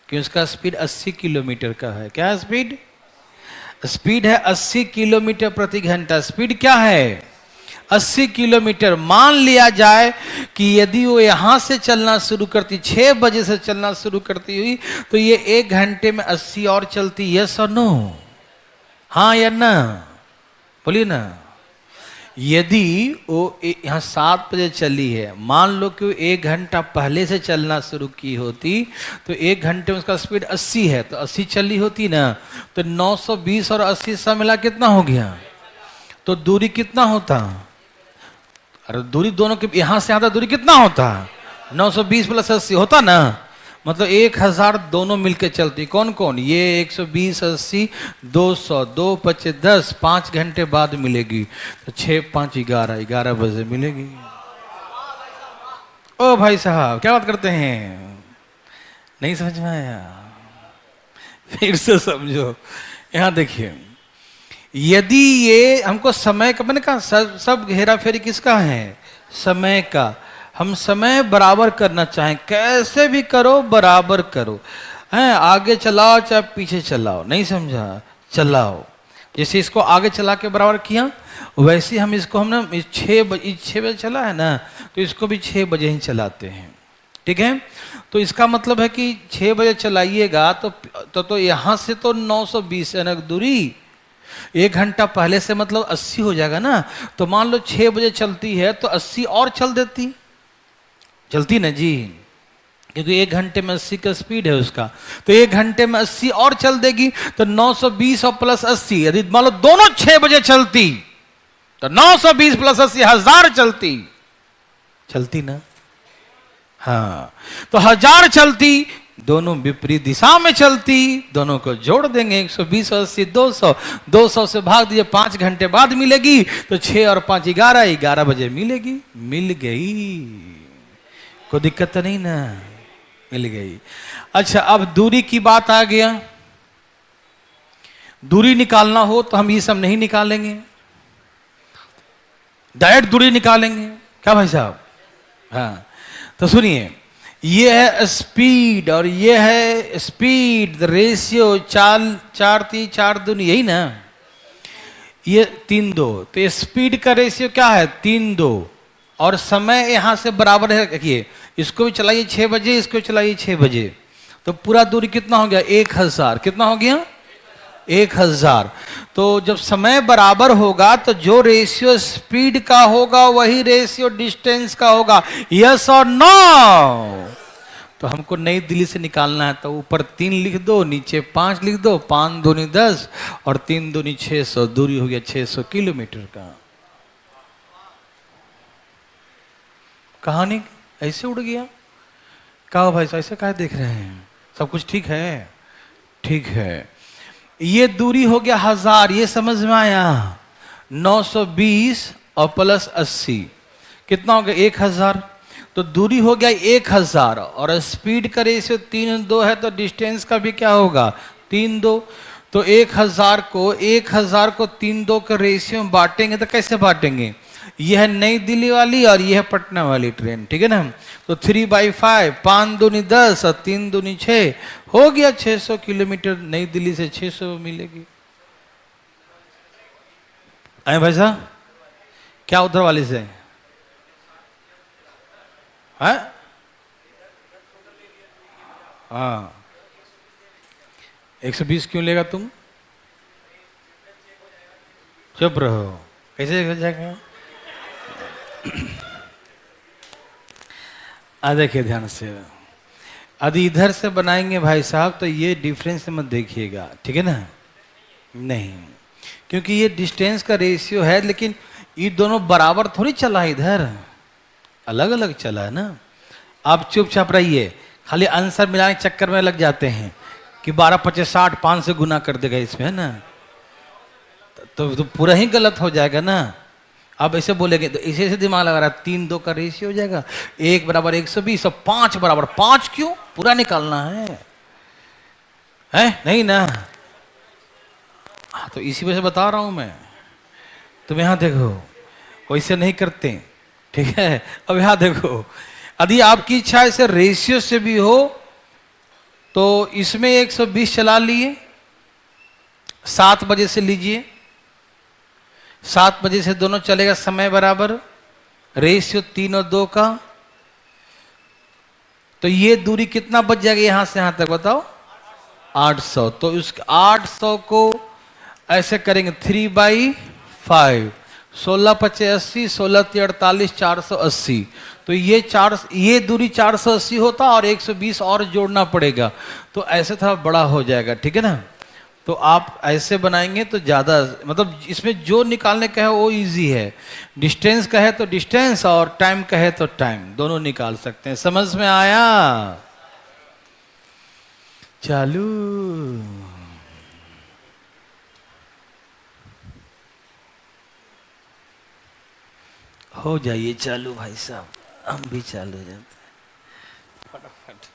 कि उसका स्पीड 80 किलोमीटर का है। क्या स्पीड? स्पीड है 80 किलोमीटर प्रति घंटा। स्पीड क्या है? 80 किलोमीटर। मान लिया जाए कि यदि वो यहां से चलना शुरू करती, 6 बजे से चलना शुरू करती हुई, तो ये 1 घंटे में 80 और चलती। यस और नो? हाँ या ना? बोलिए ना। यदि वो यहाँ 7 बजे चली है, मान लो कि वो 1 घंटा पहले से चलना शुरू की होती, तो 1 घंटे में उसका स्पीड 80 है, तो 80 चली होती ना, तो 920 और 80 सब मिला कितना हो गया? तो दूरी कितना होता? अरे दूरी दोनों के यहां से यहां तक दूरी कितना होता? 920 प्लस 80 होता ना, मतलब 1000 दोनों मिलके चलती। कौन कौन? ये 120 80 200 2 25 10, 5 घंटे बाद मिलेगी, तो 6 5 11, 11 बजे मिलेगी। ओ भाई साहब क्या बात करते हैं, नहीं समझ में आया? फिर से समझो। यहां देखिए, यदि ये हमको समय का, मैंने कहा सब हेरा फेरी किसका है? समय का। हम समय बराबर करना चाहें, कैसे भी करो बराबर करो, हैं? आगे चलाओ चाहे पीछे चलाओ, नहीं समझा? चलाओ। जैसे इसको आगे चला के बराबर किया, वैसे हम इसको, हम ना 6 बजे चला है ना, तो इसको भी 6 बजे ही चलाते हैं। ठीक है, तो इसका मतलब है कि 6 बजे चलाइएगा तो यहां से तो 920 है ना दूरी, 1 घंटा पहले से मतलब 80 हो जाएगा ना। तो मान लो 6 बजे चलती है तो 80 और चल देती, चलती ना जी, क्योंकि 1 घंटे में 80 का स्पीड है उसका, तो 1 घंटे में 80 और चल देगी, तो 920 और प्लस 80, यदि मान लो दोनों 6 बजे चलती तो 920 प्लस 80 1000 चलती, चलती ना? हाँ, तो 1000 चलती, दोनों विपरीत दिशा में चलती, दोनों को जोड़ देंगे 120 और 80 200, 200 से भाग दीजिए, 5 घंटे बाद मिलेगी, तो 6 और 5 11, 11 बजे मिलेगी। मिल गई, कोई दिक्कत तो नहीं ना? मिल गई। अच्छा, अब दूरी की बात आ गया। दूरी निकालना हो तो हम ये सब नहीं निकालेंगे, डायरेक्ट दूरी निकालेंगे। क्या भाई साहब? हाँ, तो सुनिए, ये है स्पीड और ये है स्पीड रेशियो, 4 3 4 2, यही ना? ये 3 2, तो स्पीड का रेशियो क्या है? 3 2, और समय यहां से बराबर है। देखिए, इसको भी चलाइए 6 बजे, इसको चलाइए 6 बजे, तो पूरा दूरी कितना हो गया? 1000। कितना हो गया? 1000। तो जब समय बराबर होगा तो जो रेशियो स्पीड का होगा वही रेशियो डिस्टेंस का होगा। यस और नो? तो हमको नई दिल्ली से निकालना है, तो ऊपर 3 लिख दो, नीचे 5 लिख दो, 5 दूनी 10 और 3 दूनी 600, दूरी हो गया 600 किलोमीटर का। कहानी ऐसे उड़ गया। कहा भाई ऐसे काहे देख रहे हैं, सब कुछ ठीक है? ठीक है, ये दूरी हो गया 1000, ये समझ में आया? 920 और प्लस 80 कितना हो गया? 1000। तो दूरी हो गया 1000, और स्पीड का रेशियो 3 2 है, तो डिस्टेंस का भी क्या होगा? 3 2। तो 1000 को 3 2 के रेशियो में बांटेंगे, तो कैसे बांटेंगे? यह है नई दिल्ली वाली और यह है पटना वाली ट्रेन, ठीक है ना? तो 3/5, 5 दूनी 10 और 3 दूनी 6, हो गया 600 किलोमीटर। नई दिल्ली से 600 मिलेगी। आए भाई साहब, क्या उधर वाली से है? हाँ, 120 क्यों लेगा तुम? चुप रहो, कैसे हो जाएगा? देखिए ध्यान से, यदि इधर से बनाएंगे भाई साहब तो ये डिफरेंस मत देखिएगा, ठीक है ना? नहीं, क्योंकि ये डिस्टेंस का रेशियो है, लेकिन ये दोनों बराबर थोड़ी चला है, इधर अलग अलग चला है ना। आप चुपचाप रहिए, खाली आंसर मिलाने के चक्कर में लग जाते हैं कि 12 25 60 5 से गुना कर देगा इसमें, है ना? तो पूरा ही गलत हो जाएगा ना। अब ऐसे बोलेंगे तो इसे से दिमाग लगा रहा है, 3 2 का रेशियो हो जाएगा, 1 बराबर 120 और 5 बराबर 5, क्यों? पूरा निकालना है नहीं ना? हाँ, तो इसी वजह से बता रहा हूं मैं। तुम यहां देखो, वैसे नहीं करते, ठीक है? अब यहां देखो, यदि आपकी इच्छा इसे रेशियो से भी हो तो इसमें 120 चला लिए, 7 बजे से लीजिए, 7 बजे से दोनों चलेगा, समय बराबर, रेशियो 3 और 2 का, तो ये दूरी कितना बच जाएगा यहां से यहां तक बताओ? 800। तो उस 800 को ऐसे करेंगे 3/5, 16 पचे 80, 16 × 48, 480। तो ये दूरी 480 होता और 120 और जोड़ना पड़ेगा, तो ऐसे थोड़ा बड़ा हो जाएगा, ठीक है ना। तो आप ऐसे बनाएंगे तो ज़्यादा, मतलब इसमें जो निकालने का है वो इजी है। डिस्टेंस का है तो डिस्टेंस, और टाइम का है तो टाइम, दोनों निकाल सकते हैं। समझ में आया? चालू हो जाइए, चालू भाई साहब, हम भी चालू हो जाते हैं फटाफट।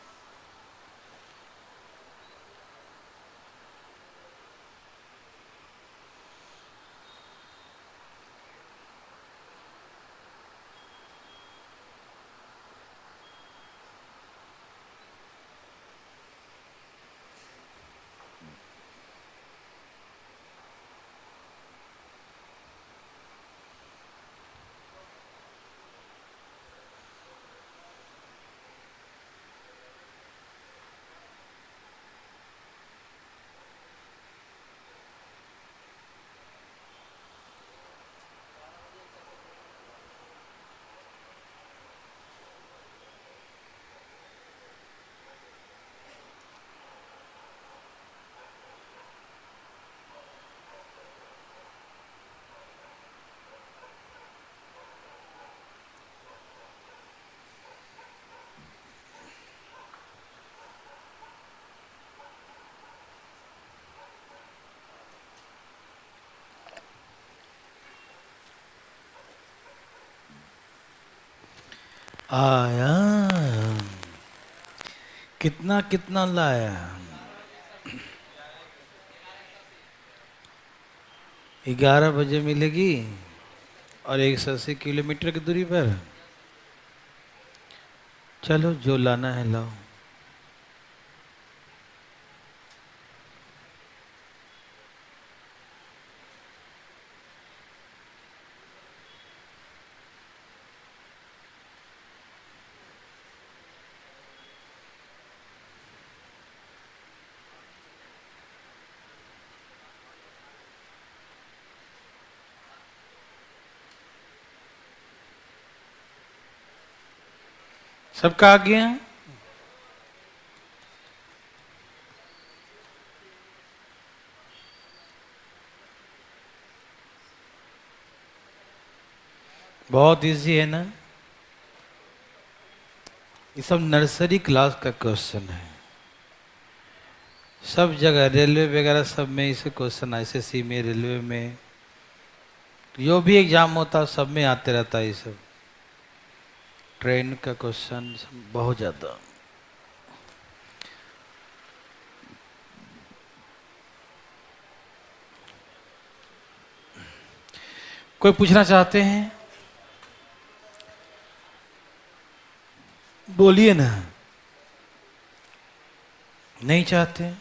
आया, कितना कितना लाया? 11 बजे मिलेगी और 180 किलोमीटर की दूरी पर। चलो जो लाना है लाओ। सबका आ गया? बहुत इजी है ना? ये सब नर्सरी क्लास का क्वेश्चन है। सब जगह रेलवे वगैरह सब में इसे क्वेश्चन, एसएससी में, रेलवे में, जो भी एग्जाम होता है सब में आते रहता है ये सब। ट्रेन का क्वेश्चन बहुत ज्यादा। कोई पूछना चाहते हैं? बोलिए ना। नहीं चाहते?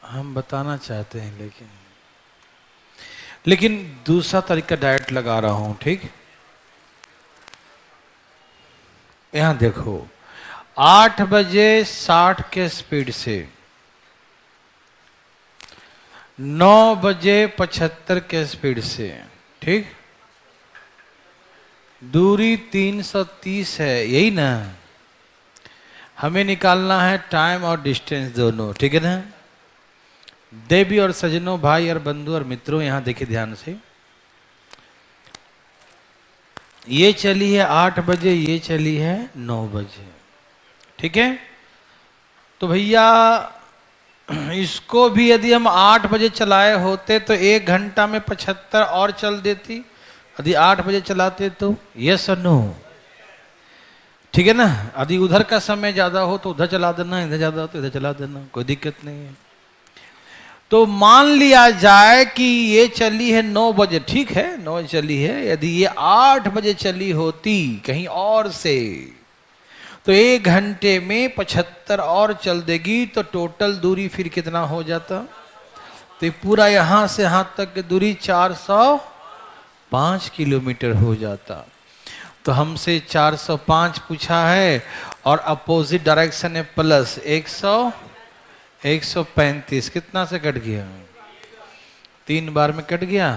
हम बताना चाहते हैं, लेकिन दूसरा तरीका डायरेक्ट लगा रहा हूं, ठीक। यहां देखो, 8 बजे 60 के स्पीड से 9 बजे 75 के स्पीड से, ठीक। दूरी 330 है, यही ना। हमें निकालना है टाइम और डिस्टेंस दोनों, ठीक है ना। देवी और सजनों, भाई और बंधु और मित्रों, यहां देखिए ध्यान से। ये चली है 8 बजे, ये चली है 9 बजे, ठीक है। तो भैया इसको भी यदि हम 8 बजे चलाए होते तो 1 घंटा में 75 और चल देती। यदि 8 बजे चलाते तो यस और नो, ठीक है ना। यदि उधर का समय ज्यादा हो तो उधर चला देना, इधर ज्यादा हो तो इधर चला देना, कोई दिक्कत नहीं है। तो मान लिया जाए कि ये चली है 9 बजे, ठीक है, 9 चली है। यदि ये 8 बजे चली होती कहीं और से तो 1 घंटे में 75 और चल देगी, तो टोटल दूरी फिर कितना हो जाता? तो ये पूरा यहां से यहां तक की दूरी 405 किलोमीटर हो जाता। तो हमसे 405 पूछा है और अपोजिट डायरेक्शन है प्लस 135, कितना से कट गया? 3 बार में कट गया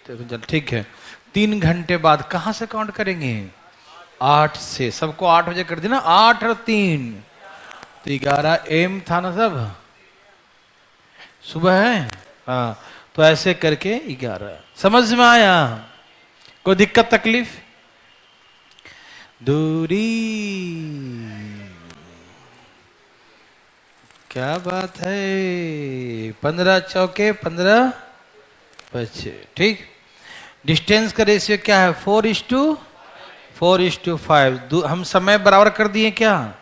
तो चल ठीक है। 3 घंटे बाद कहां से काउंट करेंगे? 8 से। सबको 8 बजे कर देना। 8 और 3 तो 11 एम था ना सब। सुबह है हाँ। तो ऐसे करके 11 समझ में आया? कोई दिक्कत तकलीफ? दूरी क्या बात है। 15 चौके 15 बच्चे ठीक। डिस्टेंस का रेशियो क्या है? 4:5। हम समय बराबर कर दिए क्या?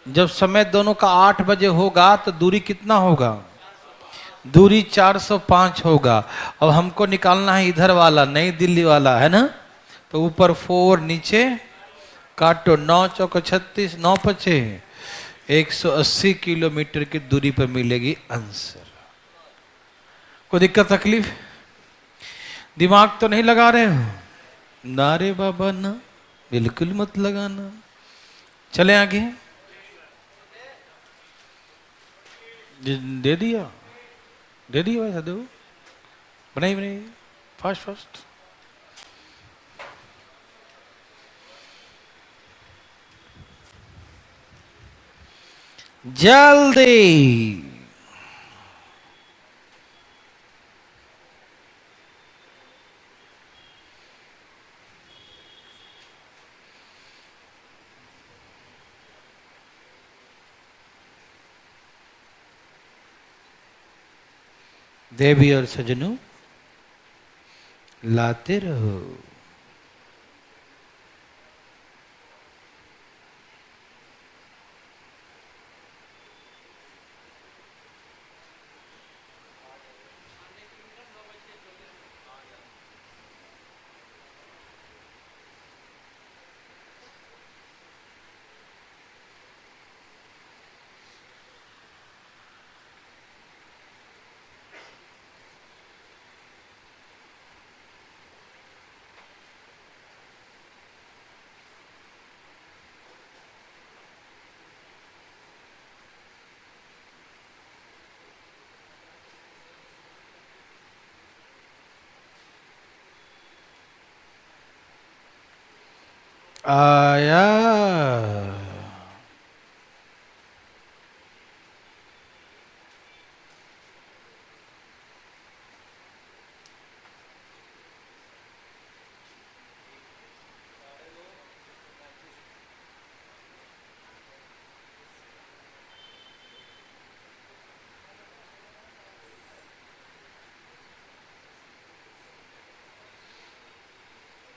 जब समय दोनों का 8 बजे होगा तो दूरी कितना होगा? दूरी 405 होगा। अब हमको निकालना है इधर वाला नई दिल्ली वाला है ना। तो ऊपर 4 नीचे काटो 9 चौको 36 9 पचे 180 किलोमीटर की दूरी पर मिलेगी आंसर। कोई दिक्कत तकलीफ? दिमाग तो नहीं लगा रहे हो? ना रे बाबा ना, बिल्कुल मत लगाना। चले आगे। दे दिया वैसा दो। बनाई फास्ट फास्ट। जल्दी। देवी और सजनों लाते रहो। आया।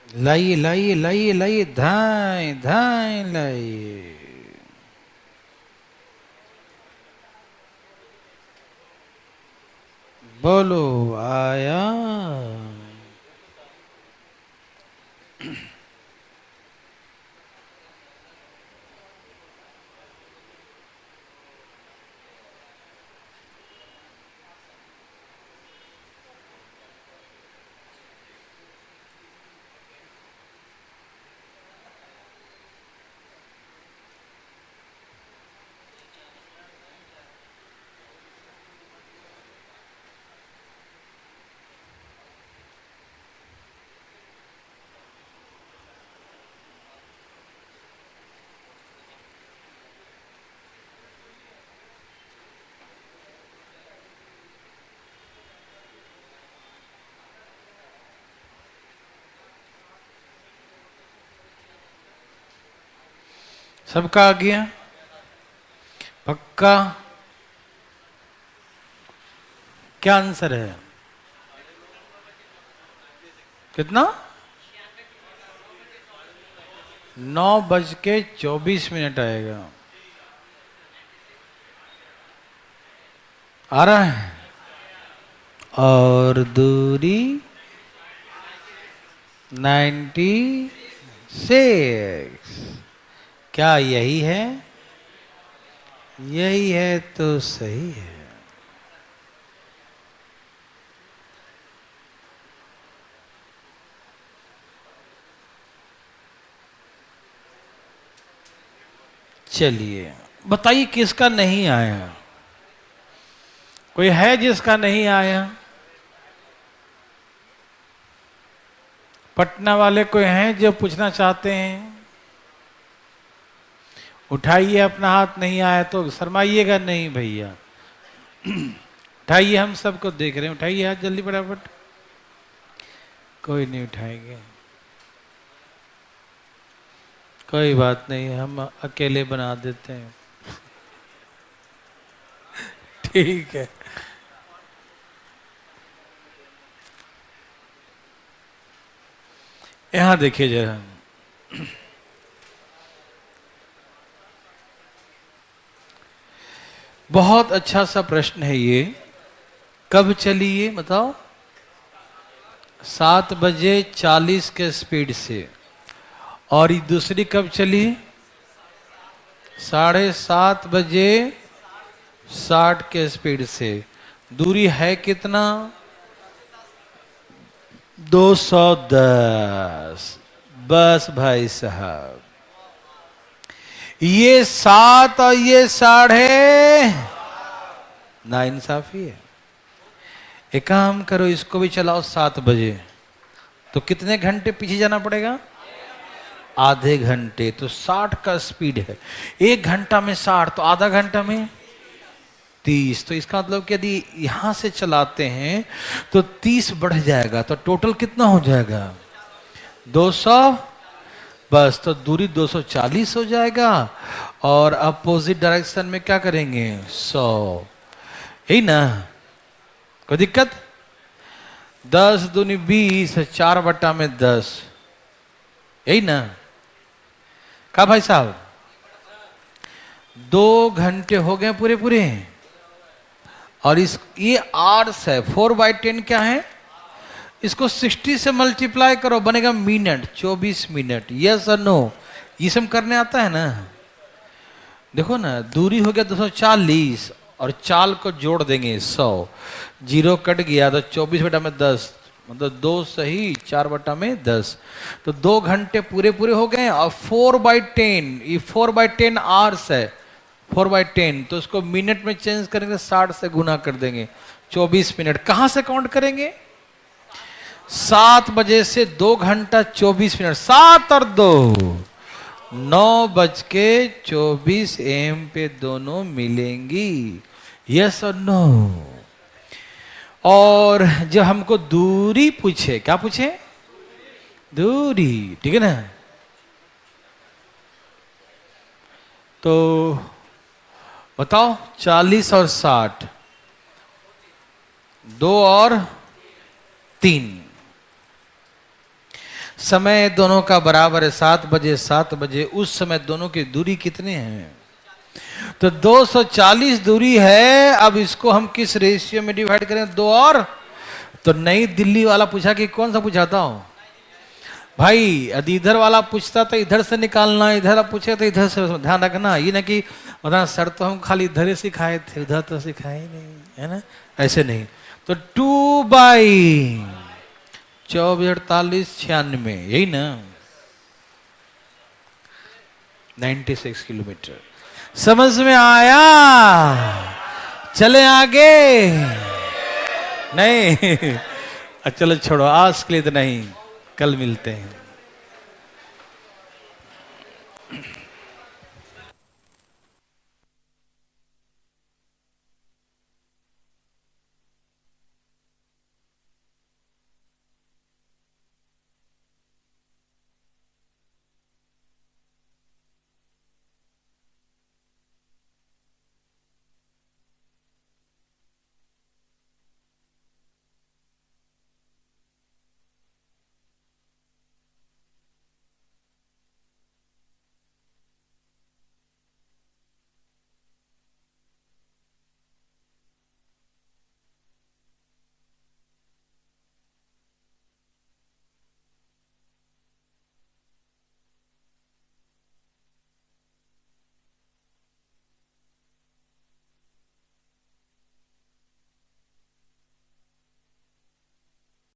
लाइए लाइए लाइए लाइए धाए धाए लाइए। बोलो आया। सबका आ गया पक्का? क्या आंसर है? कितना? 9:24 आएगा। आ रहा है। और दूरी 96। क्या यही है? यही है तो सही है। चलिए बताइए किसका नहीं आया? कोई है जिसका नहीं आया? पटना वाले कोई हैं जो पूछना चाहते हैं? उठाइए अपना हाथ, नहीं आया तो शर्माइएगा नहीं भैया। उठाइए, हम सबको देख रहे हैं, उठाइए हाथ जल्दी फटाफट। कोई नहीं उठाएंगे, कोई बात नहीं, हम अकेले बना देते हैं। ठीक है। यहां देखिए जरा, बहुत अच्छा सा प्रश्न है ये। कब चली ये बताओ? 7:40 के स्पीड से। और ये दूसरी कब चली? 7:30 के स्पीड से। दूरी है कितना? 210। बस भाई साहब, ये 7 और ये 7.5 नाइंसाफी है। एक काम करो, इसको भी चलाओ 7 बजे, तो कितने घंटे पीछे जाना पड़ेगा? आधे घंटे। तो 60 का स्पीड है, 1 घंटा में 60, तो आधा घंटा में 30। तो इसका मतलब कि यदि यहां से चलाते हैं तो 30 बढ़ जाएगा, तो टोटल कितना हो जाएगा? 200। बस, तो दूरी 240 हो जाएगा। और अपोजिट डायरेक्शन में क्या करेंगे? 100। यही ना, कोई दिक्कत? 10 दूनी 20, 4/10। यही ना? कहा भाई साहब? 2 घंटे हो गए पूरे पूरे। और इस ये आवर्स है, 4/10 क्या है? इसको 60 से मल्टीप्लाई करो, बनेगा मिनट, 24 मिनट। यस और नो? ये सब करने आता है ना? देखो ना, दूरी हो गया 240 और चाल को जोड़ देंगे 100। 0 कट गया तो 24/10, मतलब 2 सही 4/10। तो 2 घंटे पूरे पूरे हो गए। और 4/10, ये 4/10 आवर्स है, 4/10, तो उसको मिनट में चेंज करेंगे, 60 से गुना कर देंगे, 24 मिनट। कहां से काउंट करेंगे? 7 बजे से 2 घंटा 24 मिनट। 7 और 2 9:24 AM पे दोनों मिलेंगी। यस और नो? और जब हमको दूरी पूछे, क्या पूछे? दूरी, ठीक है ना? तो बताओ, 40 और 60, 2 और 3, समय दोनों का बराबर है, 7 बजे 7 बजे। उस समय दोनों की दूरी कितने हैं? तो 240 दूरी है। अब इसको हम किस रेशियो में डिवाइड करें? 2 और, तो नई दिल्ली वाला पूछा कि कौन सा पूछाता हूं भाई? यदि इधर वाला पूछता तो इधर से निकालना, इधर पूछे तो इधर से। ध्यान रखना, ये ना कि बता सर तो हम खाली इधर ही सिखाए थे, उधर तो सिखाए नहीं, है ना? ऐसे नहीं। तो 2/24/48 यही ना? 96 किलोमीटर। समझ में आया? चले आगे? नहीं? चलो छोड़ो, आज के लिए तो नहीं, कल मिलते हैं।